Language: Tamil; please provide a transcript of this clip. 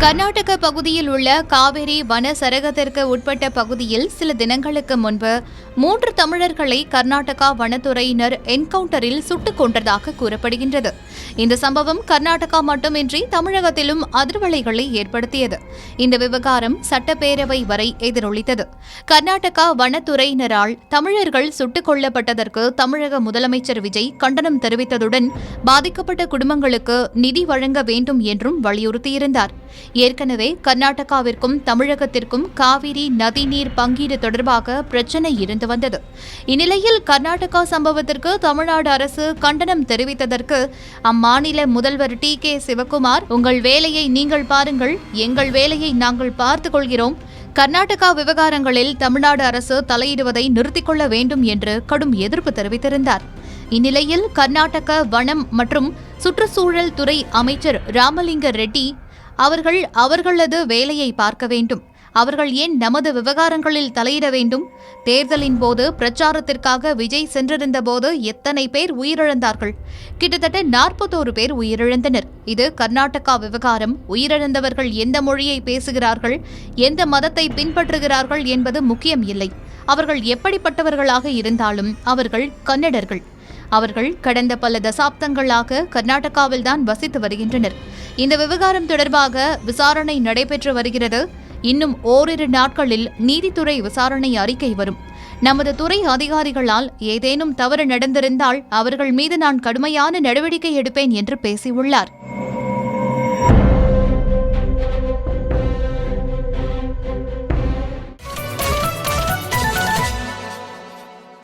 கர்நாடக பகுதியில் உள்ள காவிரி வன சரகத்திற்கு உட்பட்ட பகுதியில் சில தினங்களுக்கு முன்பு 3 தமிழர்களை கர்நாடகா வனத்துறையினர் என்கவுண்டரில் சுட்டுக் கொன்றதாக கூறப்படுகின்றது. இந்த சம்பவம் கர்நாடகா மட்டுமின்றி தமிழகத்திலும் அதிர்வலைகளை ஏற்படுத்தியது. இந்த விவகாரம் சட்டப்பேரவை வரை எதிரொலித்தது. கர்நாடகா வனத்துறையினரால் தமிழர்கள் சுட்டுக் கொல்லப்பட்டதற்கு தமிழக முதலமைச்சர் விஜய் கண்டனம் தெரிவித்ததுடன் பாதிக்கப்பட்ட குடும்பங்களுக்கு நிதி வழங்க வேண்டும் என்றும் வலியுறுத்தியிருந்தார். ஏற்கனவே கர்நாடகாவிற்கும் தமிழகத்திற்கும் காவிரி நதிநீர் பங்கீடு தொடர்பாக பிரச்சினை இருந்து வந்தது. இந்நிலையில் கர்நாடகா சம்பவத்திற்கு தமிழ்நாடு அரசு கண்டனம் தெரிவித்ததற்கு அம்மாநில முதல்வர் டி.கே. சிவக்குமார், உங்கள் வேலையை நீங்கள் பாருங்கள், எங்கள் வேலையை நாங்கள் பார்த்துக் கொள்கிறோம், கர்நாடகா விவகாரங்களில் தமிழ்நாடு அரசு தலையிடுவதை நிறுத்திக் கொள்ள வேண்டும் என்று கடும் எதிர்ப்பு தெரிவித்திருந்தார். இந்நிலையில் கர்நாடக வனம் மற்றும் சுற்றுச்சூழல் துறை அமைச்சர் ராமலிங்க ரெட்டி அவர்களது வேலையை பார்க்க வேண்டும், அவர்கள் ஏன் நமது விவகாரங்களில் தலையிட வேண்டும்? தேர்தலின் போது பிரச்சாரத்திற்காக விஜய் சென்றிருந்த போது எத்தனை பேர் உயிரிழந்தார்கள்? கிட்டத்தட்ட 41 பேர் உயிரிழந்தனர். இது கர்நாடகா விவகாரம். உயிரிழந்தவர்கள் எந்த மொழியை பேசுகிறார்கள், எந்த மதத்தை பின்பற்றுகிறார்கள் என்பது முக்கியம் இல்லை. அவர்கள் எப்படிப்பட்டவர்களாக இருந்தாலும் அவர்கள் கன்னடர்கள். அவர்கள் கடந்த பல தசாப்தங்களாக கர்நாடகாவில்தான் வசித்து வருகின்றனர். இந்த விவகாரம் தொடர்பாக விசாரணை நடைபெற்று வருகிறது. இன்னும் ஓரிரு நாட்களில் நீதித்துறை விசாரணை அறிக்கை வரும். நமது துறை அதிகாரிகளால் ஏதேனும் தவறு நடந்திருந்தால் அவர்கள் மீது நான் கடுமையான நடவடிக்கை எடுப்பேன் என்று பேசியுள்ளார்.